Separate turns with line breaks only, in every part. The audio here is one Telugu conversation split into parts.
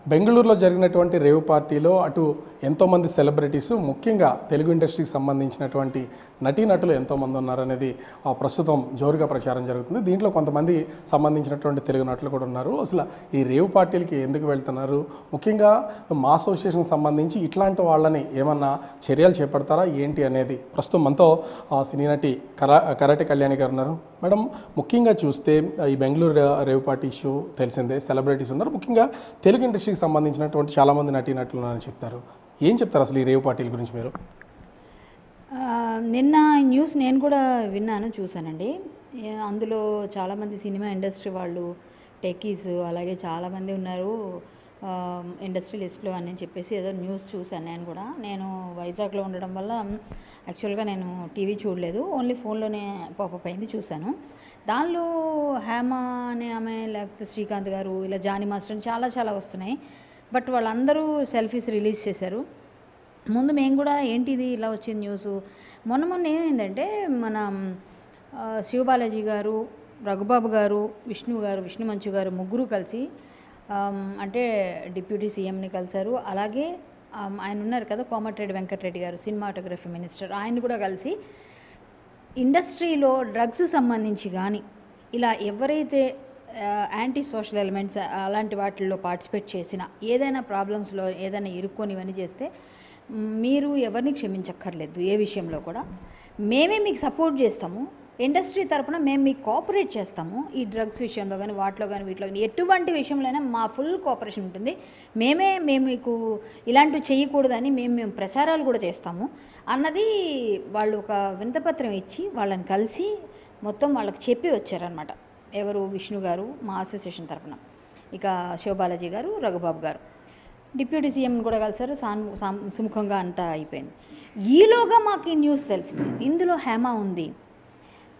బెంగళూరులో జరిగినటువంటి రేవ్ పార్టీలో అటు ఎంతోమంది సెలబ్రిటీస్ ముఖ్యంగా తెలుగు ఇండస్ట్రీకి సంబంధించినటువంటి నటీనటులు ఎంతోమంది ఉన్నారనేది ప్రస్తుతం జోరుగా ప్రచారం జరుగుతుంది. దీంట్లో కొంతమంది సంబంధించినటువంటి తెలుగు నటులు కూడా ఉన్నారు. అసలు ఈ రేవ్ పార్టీలకి ఎందుకు వెళ్తున్నారు, ముఖ్యంగా మా అసోసియేషన్ సంబంధించి ఇట్లాంటి వాళ్ళని ఏమన్నా చర్యలు చేపడతారా ఏంటి అనేది ప్రస్తుతం మనతో సినీ నటి కరాటే కళ్యాణి గారు ఉన్నారు. మేడం, ముఖ్యంగా చూస్తే ఈ బెంగళూరు రేవ్ పార్టీ ఇష్యూ తెలిసిందే, సెలబ్రిటీస్ ఉన్నారు, ముఖ్యంగా తెలుగు ఇండస్ట్రీకి సంబంధించినటువంటి చాలామంది నటీనటులు ఉన్నారని చెప్తారు. ఏం చెప్తారు అసలు ఈ రేవ్ పార్టీల గురించి మీరు?
నిన్న న్యూస్ నేను కూడా విన్నాను, చూశానండి. అందులో చాలామంది సినిమా ఇండస్ట్రీ వాళ్ళు, టెకీస్, అలాగే చాలామంది ఉన్నారు ఇండస్ట్రీ లిస్ట్లో అని చెప్పేసి ఏదో న్యూస్ చూశాను. నేను వైజాగ్లో ఉండడం వల్ల యాక్చువల్గా నేను టీవీ చూడలేదు, ఓన్లీ ఫోన్లోనే పాపప్ అయింది చూశాను. దానిలో హేమ అనే ఆమె, లేకపోతే శ్రీకాంత్ గారు, ఇలా జానీ మాస్టర్ అని చాలా వస్తున్నాయి. బట్ వాళ్ళందరూ సెల్ఫీస్ రిలీజ్ చేశారు. ముందు మేము కూడా ఏంటిది ఇలా వచ్చింది న్యూస్. మొన్న ఏమైందంటే మన శివబాలాజీ గారు, రఘుబాబు గారు, విష్ణు మంచు గారు ముగ్గురు కలిసి అంటే డిప్యూటీ సీఎంని కలిశారు. అలాగే ఆయన ఉన్నారు కదా కోమటిరెడ్డి వెంకటరెడ్డి గారు, సినిమాటోగ్రఫీ మినిస్టర్, ఆయన కూడా కలిసి ఇండస్ట్రీలో డ్రగ్స్ సంబంధించి కానీ ఇలా ఎవరైతే యాంటీ సోషల్ ఎలిమెంట్స్ అలాంటి వాటిల్లో పార్టిసిపేట్ చేసినా, ఏదైనా ప్రాబ్లమ్స్లో ఏదైనా ఇరుక్కొని ఇవన్నీ చేస్తే మీరు ఎవరిని క్షమించక్కర్లేదు. ఏ విషయంలో కూడా మేమే మీకు సపోర్ట్ చేస్తాము, ఇండస్ట్రీ తరపున మేము మీకు కోఆపరేట్ చేస్తాము. ఈ డ్రగ్స్ విషయంలో కానీ వాటిలో కానీ వీటిలో కానీ ఎటువంటి విషయంలోనైనా మా ఫుల్ కోఆపరేషన్ ఉంటుంది. మేము మీకు ఇలాంటివి చేయకూడదని మేము ప్రచారాలు కూడా చేస్తాము అన్నది వాళ్ళు ఒక వినతిపత్రం ఇచ్చి వాళ్ళని కలిసి మొత్తం వాళ్ళకి చెప్పి వచ్చారనమాట. ఎవరు? విష్ణు గారు మా అసోసియేషన్ తరపున, ఇక శివబాలాజీ గారు, రఘుబాబు గారు, డిప్యూటీ సీఎం కూడా కలిసారు. సుముఖంగా అంతా అయిపోయింది. ఈలోగా మాకు ఈ న్యూస్ తెలిసింది, ఇందులో హేమ ఉంది.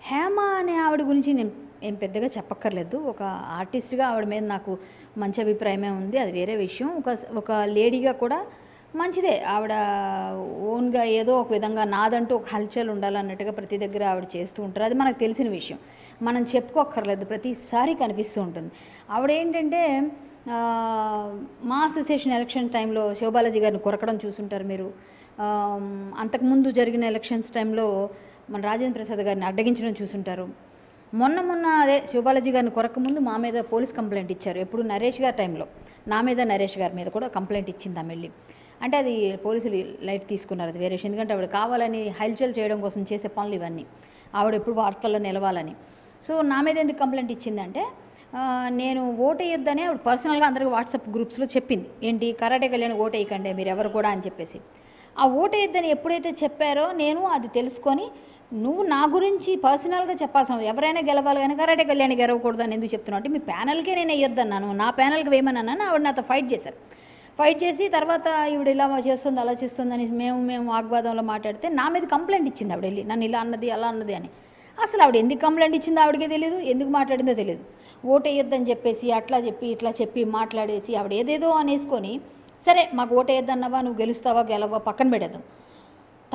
హేమ అనే ఆవిడ గురించి నేను ఏం పెద్దగా చెప్పక్కర్లేదు. ఒక ఆర్టిస్ట్గా ఆవిడ మీద నాకు మంచి అభిప్రాయమే ఉంది, అది వేరే విషయం. ఒక లేడీగా కూడా మంచిదే. ఆవిడ ఓన్గా ఏదో ఒక విధంగా నాదంటూ ఒక హల్చల్ ఉండాలన్నట్టుగా ప్రతి దగ్గర ఆవిడ చేస్తూ ఉంటారు. అది మనకు తెలిసిన విషయం, మనం చెప్పుకోక్కర్లేదు, ప్రతిసారి కనిపిస్తూ ఉంటుంది. ఆవిడ ఏంటంటే మా అసోసియేషన్ ఎలక్షన్ టైంలో శివబాలాజీ గారిని కొరకడం చూసుంటారు మీరు. అంతకుముందు జరిగిన ఎలక్షన్స్ టైంలో మన రాజేంద్ర ప్రసాద్ గారిని అడ్డగించడం చూసుంటారు. మొన్న అదే శివబాలాజీ గారిని కొరకముందు మా మీద పోలీస్ కంప్లైంట్ ఇచ్చారు. ఎప్పుడు నరేష్ గారి టైంలో నా మీద, నరేష్ గారి మీద కూడా కంప్లైంట్ ఇచ్చింది ఆమె వెళ్ళి. అంటే అది పోలీసులు లైట్ తీసుకున్నారు, అది వేరే విషయం. ఎందుకంటే ఆవిడ కావాలని హల్చల్ చేయడం కోసం చేసే పనులు ఇవన్నీ, ఆవిడ ఎప్పుడు వార్తల్లో నిలవాలని. సో నా మీద ఎందుకు కంప్లైంట్ ఇచ్చిందంటే నేను ఓటు వేయొద్దని ఆవిడ పర్సనల్గా అందరికీ వాట్సాప్ గ్రూప్స్లో చెప్పింది. ఏంటి, కరాటే కళ్యాణ్ ఓటు వేయకండి మీరు ఎవరు కూడా అని చెప్పేసి. ఆ ఓటు వేయొద్దని ఎప్పుడైతే చెప్పారో నేను అది తెలుసుకొని, నువ్వు నా గురించి పర్సనల్గా చెప్పాల్సిన, ఎవరైనా గెలవాలి కానీ కరాటే కళ్యాణ్ గెలవకూడదు అని ఎందుకు చెప్తున్నావు అంటే, మీ ప్యానల్కే నేను వేయొద్దన్నాను, నా ప్యానల్కి వేయమన్నాను. ఆవిడ నాతో ఫైట్ చేసి తర్వాత ఈవిడ ఇలా చేస్తుంది అలా చేస్తుందని మేము వాగ్వాదంలో మాట్లాడితే నా మీద కంప్లైంట్ ఇచ్చింది ఆవిడ వెళ్ళి, నన్ను ఇలా అన్నది అలా అన్నది అని. అసలు ఆవిడ ఎందుకు కంప్లైంట్ ఇచ్చిందో ఆవిడకే తెలియదు, ఎందుకు మాట్లాడిందో తెలియదు. ఓటు వేయొద్దని చెప్పేసి అట్లా చెప్పి ఇట్లా చెప్పి మాట్లాడేసి ఆవిడ ఏదేదో అనేసుకొని, సరే మాకు ఓటు వేయొద్దన్నావా, నువ్వు గెలుస్తావా గెలవా పక్కన పెట్టేద్దాం.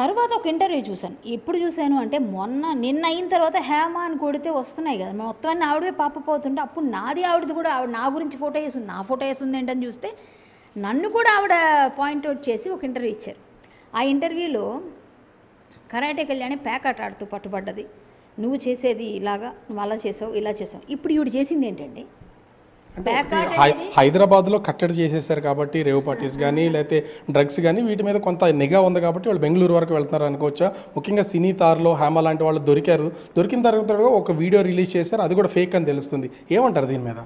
తర్వాత ఒక ఇంటర్వ్యూ చూశాను. ఎప్పుడు చూశాను అంటే నిన్న అయిన తర్వాత హేమ అని కొడితే వస్తున్నాయి కదా మొత్తం అన్నీ ఆవిడే పాపపోతుంటే, అప్పుడు నాది ఆవిడది కూడా, ఆవిడ నా గురించి ఫోటో వేసింది, నా ఫోటో వేసింది ఏంటని చూస్తే నన్ను కూడా ఆవిడ పాయింట్అవుట్ చేసి ఒక ఇంటర్వ్యూ ఇచ్చారు. ఆ ఇంటర్వ్యూలో కరాటే కళ్యాణి ప్యాకాట ఆడుతూ పట్టుబడ్డది, నువ్వు చేసేది ఇలాగా, నువ్వు అలా చేసావు ఇలా చేసావు. ఇప్పుడు ఈవిడ చేసింది ఏంటండి,
హైదరాబాద్లో కట్టడి చేసేసారు కాబట్టి రేవ్ పార్టీస్ కానీ లేకపోతే డ్రగ్స్ కానీ వీటి మీద కొంత నిఘా ఉంది కాబట్టి వాళ్ళు బెంగళూరు వరకు వెళ్తున్నారు అనుకోవచ్చా? ముఖ్యంగా సినీ తారలో హేమ లాంటి వాళ్ళు దొరికిన తర్వాత ఒక వీడియో రిలీజ్ చేశారు, అది కూడా ఫేక్ అని తెలుస్తుంది. ఏమంటారు దీని మీద?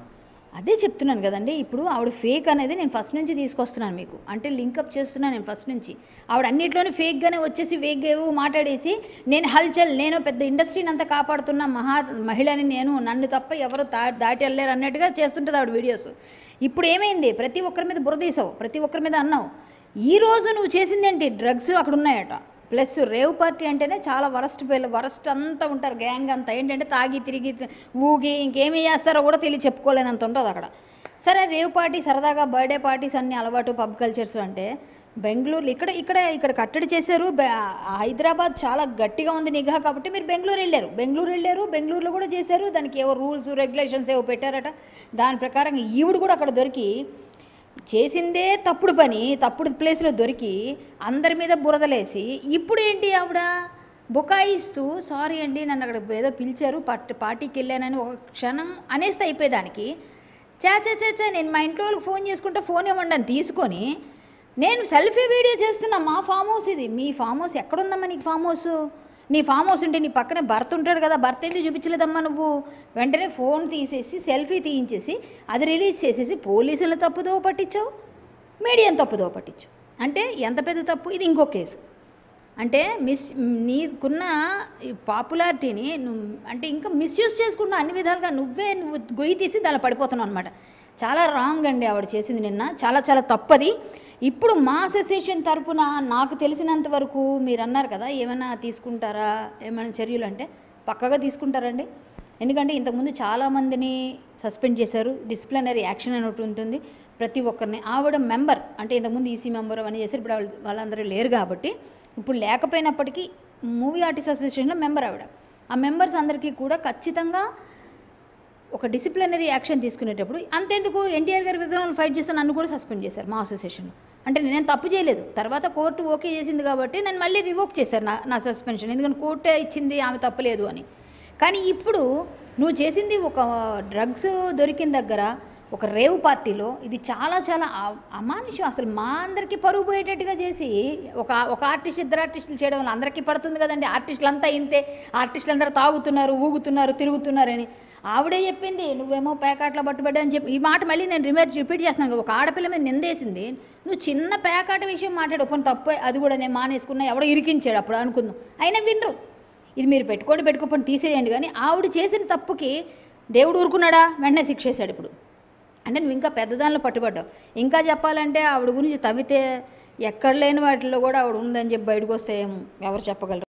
అదే చెప్తున్నాను కదండి, ఇప్పుడు ఆవిడ ఫేక్ అనేది నేను ఫస్ట్ నుంచి తీసుకొస్తున్నాను మీకు, అంటే లింకప్ చేస్తున్నాను నేను ఫస్ట్ నుంచి. ఆవిడ అన్నింటిలోనే ఫేక్గానే వచ్చేసి ఫేక్గా మాట్లాడేసి నేను హల్చల్, నేను పెద్ద ఇండస్ట్రీని అంతా కాపాడుతున్న మహిళని, నన్ను తప్ప ఎవరు దాటి వెళ్ళలేరు అన్నట్టుగా చేస్తుంటుంది ఆవిడ వీడియోస్. ఇప్పుడు ఏమైంది, ప్రతి ఒక్కరి మీద బురదీసావు, ప్రతి ఒక్కరి మీద అన్నావు. ఈరోజు నువ్వు చేసిందేంటి, డ్రగ్స్ అక్కడ ఉన్నాయట, ప్లస్ రేవ్ పార్టీ అంటేనే చాలా వరస్ట్ అంతా ఉంటారు, గ్యాంగ్ అంతా ఏంటంటే తాగి తిరిగి ఊగి ఇంకేమీ చేస్తారో కూడా చెప్పుకోలేనంత ఉంటుంది అక్కడ. సరే రేవ్ పార్టీ సరదాగా బర్త్డే పార్టీస్ అన్నీ అలవాటు, పబ్ కల్చర్స్ అంటే బెంగళూరులో ఇక్కడ కట్టడి చేశారు. హైదరాబాద్ చాలా గట్టిగా ఉంది నిఘా కాబట్టి మీరు బెంగళూరు వెళ్ళారు, బెంగళూరులో కూడా చేశారు. దానికి ఏవో రూల్స్ రెగ్యులేషన్స్ ఏవో పెట్టారట, దాని ప్రకారం ఈవిడ కూడా అక్కడ దొరికి చేసిందే తప్పుడు పని, తప్పుడు ప్లేస్లో దొరికి అందరి మీద బురదలేసి ఇప్పుడు ఏంటి ఆవిడ బుకాయిస్తూ సారీ అండి నన్ను అక్కడ ఏదో పిలిచారు పార్టీకి వెళ్ళానని ఒక క్షణం అనేస్తే అయిపోయేదానికి చా నేను మా ఇంట్లో వాళ్ళకి ఫోన్ చేసుకుంటే ఫోన్ ఇవ్వండి అని తీసుకొని నేను సెల్ఫీ వీడియో చేస్తున్నా. మా ఫామ్ హౌస్ ఇది. మీ ఫామ్ హౌస్ ఎక్కడుందమ్మా? నీకు ఫామ్ హౌస్, నీ ఫామ్ హౌస్ ఉంటే నీ పక్కనే భర్త ఉంటాడు కదా, భర్త ఎందుకు చూపించలేదమ్మా నువ్వు? వెంటనే ఫోన్ తీసేసి సెల్ఫీ తీయించేసి అది రిలీజ్ చేసేసి పోలీసులను తప్పుదో పట్టించావు, మీడియాను తప్పుదో పట్టించావు. అంటే ఎంత పెద్ద తప్పు ఇది. ఇంకో కేసు అంటే నీకున్న పాపులారిటీని నువ్వు అంటే ఇంకా మిస్యూజ్ చేసుకుంటున్నావు అన్ని విధాలుగా. నువ్వు గొయ్యి తీసి దానిలో పడిపోతున్నావు అనమాట. చాలా రాంగ్ అండి ఆవిడ చేసింది నిన్న, చాలా తప్పది. ఇప్పుడు మా అసోసియేషన్ తరపున నాకు తెలిసినంత వరకు మీరు అన్నారు కదా ఏమైనా తీసుకుంటారా, ఏమైనా చర్యలు అంటే పక్కగా తీసుకుంటారండి. ఎందుకంటే ఇంతకుముందు చాలామందిని సస్పెండ్ చేశారు. డిసిప్లినరీ యాక్షన్ అని ఒకటి ఉంటుంది ప్రతి ఒక్కరిని. ఆవిడ మెంబర్ అంటే ఇంతకుముందు ఈసీ మెంబర్ అవన్నీ చేశారు. ఇప్పుడు వాళ్ళందరూ లేరు కాబట్టి ఇప్పుడు లేకపోయినప్పటికీ మూవీ ఆర్టిస్ట్ అసోసియేషన్లో మెంబర్ ఆవిడ. ఆ మెంబర్స్ అందరికీ కూడా ఖచ్చితంగా ఒక డిసిప్లినరీ యాక్షన్ తీసుకునేటప్పుడు అంతెందుకు ఎన్టీఆర్ గారి విగ్రహాలను ఫైట్ చేస్తే నన్ను కూడా సస్పెండ్ చేశారు మా అసోసియేషన్లో. అంటే నేనేం తప్పు చేయలేదు. తర్వాత కోర్టు ఓకే చేసింది కాబట్టి నేను మళ్ళీ రివోక్ చేశారు నా సస్పెన్షన్. ఎందుకంటే కోర్టే ఇచ్చింది ఆమె తప్పలేదు అని. కానీ ఇప్పుడు నువ్వు చేసింది ఒక డ్రగ్స్ దొరికిన దగ్గర ఒక రేవ్ పార్టీలో ఇది చాలా అమానుషం. అసలు మా అందరికీ పరుగు పోయేటట్టుగా చేసి ఒక ఆర్టిస్ట్ ఇద్దరు ఆర్టిస్టులు చేయడం వల్ల అందరికీ పడుతుంది కదండి. ఆర్టిస్టులు అంతా ఇంతే, ఆర్టిస్టులు అందరూ తాగుతున్నారు, ఊగుతున్నారు, తిరుగుతున్నారని ఆవిడే చెప్పింది. నువ్వేమో పేకాట్లో పట్టుబడ్డా అని చెప్పి ఈ మాట మళ్ళీ నేను రిపీట్ చేస్తున్నాను. ఒక ఆడపిల్ల మీద నిందేసింది, నువ్వు చిన్న పేకాట విషయం మాట్లాడు కొన్ని తప్పే, అది కూడా నేను మానేసుకున్నా, ఎవడో ఇరికించాడు అప్పుడు అనుకుందాం. అయినా వినరు. ఇది మీరు పెట్టుకోకపోతే తీసేయండి. కానీ ఆవిడ చేసిన తప్పుకి దేవుడు ఊరుకున్నాడా? వెంటనే శిక్ష చేశాడు. ఇప్పుడు అంటే నువ్వు ఇంకా పెద్దదానిలో పట్టుబడ్డావు. ఇంకా చెప్పాలంటే ఆవిడ గురించి తవ్వితే ఎక్కడ లేని వాటిల్లో కూడా ఆవిడ ఉందని చెప్పి బయటకు వస్తే ఎవరు చెప్పగలరు?